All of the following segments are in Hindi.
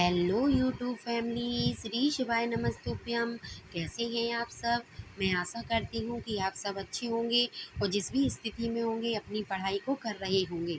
हेलो यूट्यूब फैमिली, श्री शिवाय नमस्तुभ्यम। कैसे हैं आप सब? मैं आशा करती हूँ कि आप सब अच्छे होंगे और जिस भी स्थिति में होंगे अपनी पढ़ाई को कर रहे होंगे।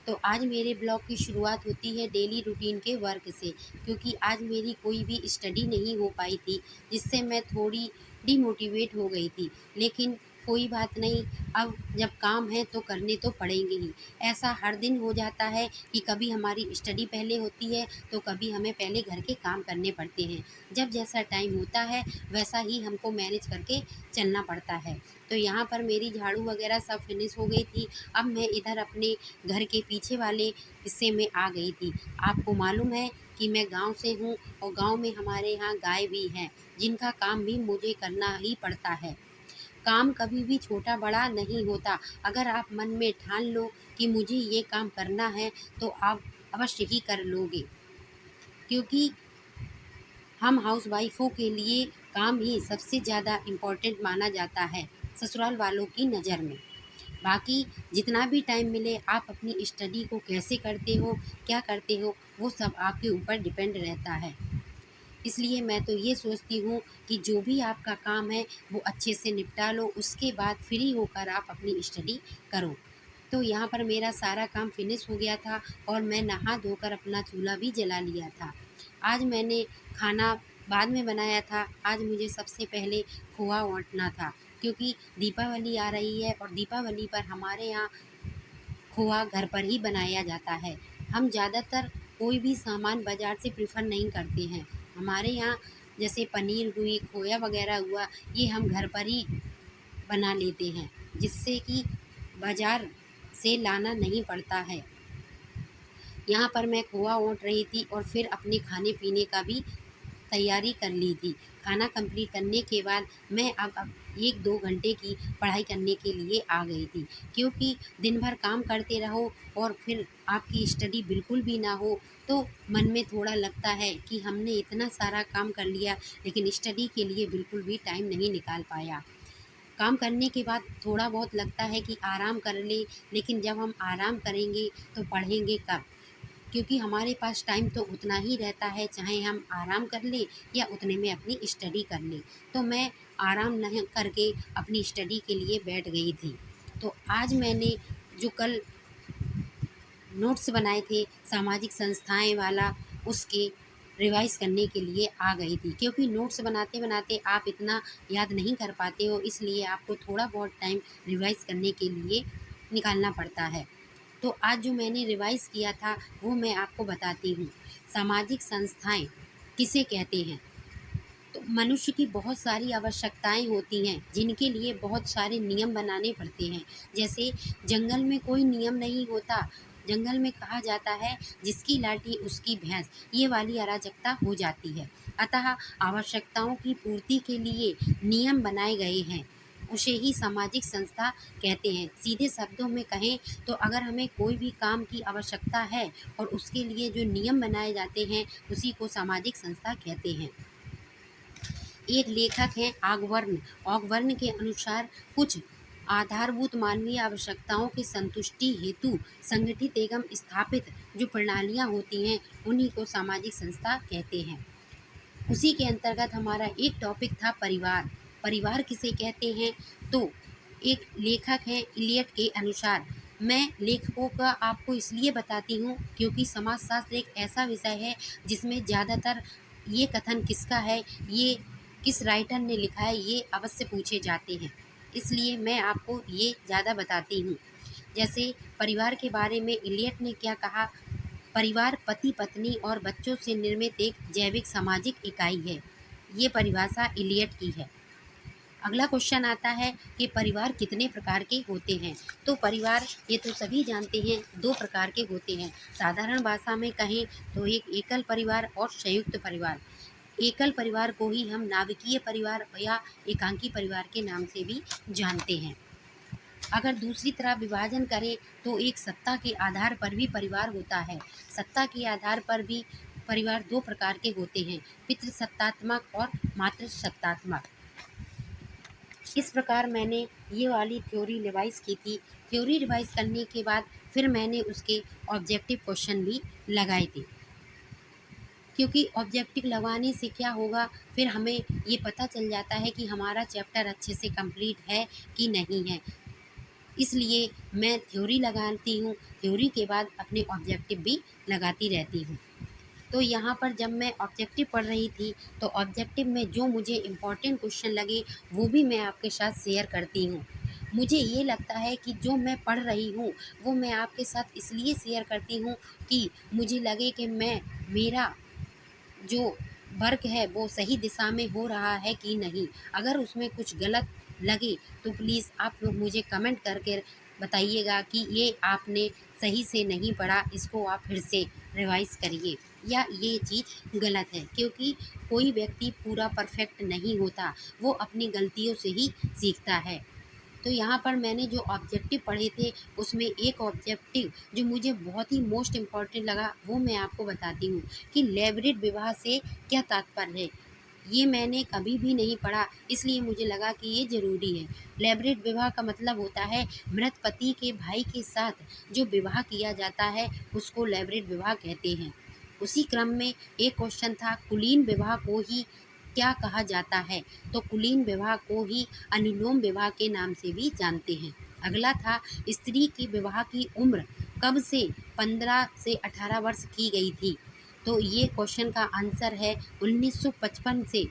तो आज मेरे ब्लॉग की शुरुआत होती है डेली रूटीन के वर्क से, क्योंकि आज मेरी कोई भी स्टडी नहीं हो पाई थी, जिससे मैं थोड़ी डिमोटिवेट हो गई थी। लेकिन कोई बात नहीं, अब जब काम है तो करने तो पड़ेंगे ही। ऐसा हर दिन हो जाता है कि कभी हमारी स्टडी पहले होती है तो कभी हमें पहले घर के काम करने पड़ते हैं। जब जैसा टाइम होता है वैसा ही हमको मैनेज करके चलना पड़ता है। तो यहाँ पर मेरी झाड़ू वगैरह सब फिनिश हो गई थी। अब मैं इधर अपने घर के पीछे वाले हिस्से में आ गई थी। आपको मालूम है कि मैं गांव से हूँ और गांव में हमारे यहाँ गाय भी हैं, जिनका काम भी मुझे करना ही पड़ता है। काम कभी भी छोटा बड़ा नहीं होता। अगर आप मन में ठान लो कि मुझे ये काम करना है तो आप अवश्य ही कर लोगे, क्योंकि हम हाउस वाइफ़ों के लिए काम ही सबसे ज़्यादा इम्पोर्टेंट माना जाता है ससुराल वालों की नज़र में। बाकी जितना भी टाइम मिले आप अपनी स्टडी को कैसे करते हो, क्या करते हो, वो सब आपके ऊपर डिपेंड रहता है। इसलिए मैं तो ये सोचती हूँ कि जो भी आपका काम है वो अच्छे से निपटा लो, उसके बाद फ्री होकर आप अपनी स्टडी करो। तो यहाँ पर मेरा सारा काम फिनिश हो गया था और मैं नहा धोकर अपना चूल्हा भी जला लिया था। आज मैंने खाना बाद में बनाया था। आज मुझे सबसे पहले खोआ बाँटना था, क्योंकि दीपावली आ रही है और दीपावली पर हमारे यहाँ खोआ घर पर ही बनाया जाता है। हम ज़्यादातर कोई भी सामान बाज़ार से प्रेफ़र नहीं करते हैं। हमारे यहाँ जैसे पनीर हुई, खोया वग़ैरह हुआ, ये हम घर पर ही बना लेते हैं, जिससे कि बाज़ार से लाना नहीं पड़ता है। यहाँ पर मैं खोआ ओट रही थी और फिर अपने खाने-पीने का भी तैयारी कर ली थी। खाना कंप्लीट करने के बाद मैं अब 1-2 घंटे की पढ़ाई करने के लिए आ गई थी, क्योंकि दिन भर काम करते रहो और फिर आपकी स्टडी बिल्कुल भी ना हो, तो मन में थोड़ा लगता है कि हमने इतना सारा काम कर लिया, लेकिन स्टडी के लिए बिल्कुल भी टाइम नहीं निकाल पाया। काम करने के बाद थोड़ा बहुत लगता है कि आराम कर लें, लेकिन जब हम आराम करेंगे तो पढ़ेंगे कब? क्योंकि हमारे पास टाइम तो उतना ही रहता है, चाहे हम आराम कर लें या उतने में अपनी स्टडी कर लें। तो मैं आराम नहीं करके अपनी स्टडी के लिए बैठ गई थी। तो आज मैंने जो कल नोट्स बनाए थे सामाजिक संस्थाएँ वाला, उसके रिवाइज़ करने के लिए आ गई थी, क्योंकि नोट्स बनाते-बनाते आप इतना याद नहीं कर पाते हो, इसलिए आपको थोड़ा बहुत टाइम रिवाइज़ करने के लिए निकालना पड़ता है। तो आज जो मैंने रिवाइज़ किया था वो मैं आपको बताती हूँ। सामाजिक संस्थाएँ किसे कहते हैं? तो मनुष्य की बहुत सारी आवश्यकताएँ होती हैं, जिनके लिए बहुत सारे नियम बनाने पड़ते हैं। जैसे जंगल में कोई नियम नहीं होता, जंगल में कहा जाता है जिसकी लाठी उसकी भैंस, ये वाली अराजकता हो जाती है। अतः आवश्यकताओं की पूर्ति के लिए नियम बनाए गए हैं, उसे ही सामाजिक संस्था कहते हैं। सीधे शब्दों में कहें तो अगर हमें कोई भी काम की आवश्यकता है और उसके लिए जो नियम बनाए जाते हैं, उसी को सामाजिक संस्था कहते हैं। एक लेखक हैं ऑगवर्न। ऑगवर्न के अनुसार कुछ आधारभूत मानवीय आवश्यकताओं की संतुष्टि हेतु संगठित एवं स्थापित जो प्रणालियाँ होती हैं, उन्हीं को सामाजिक संस्था कहते हैं। उसी के अंतर्गत हमारा एक टॉपिक था परिवार। परिवार किसे कहते हैं? तो एक लेखक हैं इलियट के अनुसार, मैं लेखकों का आपको इसलिए बताती हूँ क्योंकि समाजशास्त्र एक ऐसा विषय है जिसमें ज़्यादातर ये कथन किसका है, ये किस राइटर ने लिखा है, ये अवश्य पूछे जाते हैं। इसलिए मैं आपको ये ज़्यादा बताती हूँ। जैसे परिवार के बारे में इलियट ने क्या कहा, परिवार पति पत्नी और बच्चों से निर्मित एक जैविक सामाजिक इकाई है। ये परिभाषा इलियट की है। अगला क्वेश्चन आता है कि परिवार कितने प्रकार के होते हैं? तो परिवार ये तो सभी जानते हैं 2 प्रकार के होते हैं। साधारण भाषा में कहें तो एक एकल परिवार और संयुक्त परिवार। एकल परिवार को ही हम नाभिकीय परिवार या एकांकी परिवार के नाम से भी जानते हैं। अगर दूसरी तरह विभाजन करें तो एक सत्ता के आधार पर भी परिवार होता है। सत्ता के आधार पर भी परिवार 2 प्रकार के होते हैं, पितृसत्तात्मक और मातृसत्तात्मक। इस प्रकार मैंने ये वाली थ्योरी रिवाइज़ की थी। थ्योरी रिवाइज़ करने के बाद फिर मैंने उसके ऑब्जेक्टिव क्वेश्चन भी लगाए थे। क्योंकि ऑब्जेक्टिव लगाने से क्या होगा, फिर हमें ये पता चल जाता है कि हमारा चैप्टर अच्छे से कंप्लीट है कि नहीं है। इसलिए मैं थ्योरी लगाती हूँ, थ्योरी के बाद अपने ऑब्जेक्टिव भी लगाती रहती हूँ। तो यहाँ पर जब मैं ऑब्जेक्टिव पढ़ रही थी, तो ऑब्जेक्टिव में जो मुझे इम्पोर्टेंट क्वेश्चन लगे वो भी मैं आपके साथ शेयर करती हूँ। मुझे ये लगता है कि जो मैं पढ़ रही हूँ वो मैं आपके साथ इसलिए शेयर करती हूँ कि मुझे लगे कि मेरा जो वर्क है वो सही दिशा में हो रहा है कि नहीं। अगर उसमें कुछ गलत लगे तो प्लीज़ आप लोग मुझे कमेंट करके बताइएगा कि ये आपने सही से नहीं पढ़ा, इसको आप फिर से रिवाइज़ करिए या ये चीज़ गलत है। क्योंकि कोई व्यक्ति पूरा परफेक्ट नहीं होता, वो अपनी गलतियों से ही सीखता है। तो यहाँ पर मैंने जो ऑब्जेक्टिव पढ़े थे उसमें एक ऑब्जेक्टिव जो मुझे बहुत ही मोस्ट इम्पॉर्टेंट लगा वो मैं आपको बताती हूँ कि लैबोरेट विवाह से क्या तात्पर्य है। ये मैंने कभी भी नहीं पढ़ा, इसलिए मुझे लगा कि ये ज़रूरी है। लैबोरेट विवाह का मतलब होता है मृत पति के भाई के साथ जो विवाह किया जाता है उसको लैबोरेट विवाह कहते हैं। उसी क्रम में एक क्वेश्चन था कुलीन विवाह को ही क्या कहा जाता है, तो कुलीन विवाह को ही अनुलोम विवाह के नाम से भी जानते हैं। अगला था स्त्री की विवाह की उम्र कब से 15 से 18 वर्ष की गई थी, तो ये क्वेश्चन का आंसर है 1955 से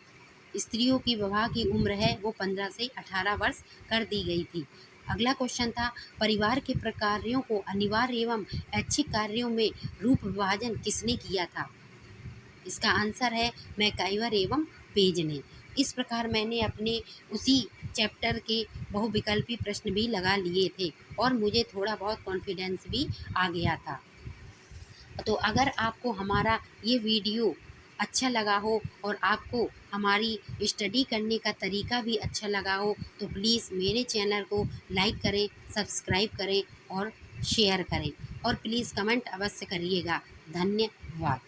स्त्रियों की विवाह की उम्र है वो 15 से 18 वर्ष कर दी गई थी। अगला क्वेश्चन था परिवार के प्रकारों को अनिवार्य एवं ऐच्छिक कार्यों में रूप विभाजन किसने किया था, इसका आंसर है मैकइवर एवं पेज ने। इस प्रकार मैंने अपने उसी चैप्टर के बहुविकल्पी प्रश्न भी लगा लिए थे और मुझे थोड़ा बहुत कॉन्फिडेंस भी आ गया था। तो अगर आपको हमारा ये वीडियो अच्छा लगा हो और आपको हमारी स्टडी करने का तरीका भी अच्छा लगा हो तो प्लीज़ मेरे चैनल को लाइक करें, सब्सक्राइब करें और शेयर करें और प्लीज़ कमेंट अवश्य करिएगा। धन्यवाद।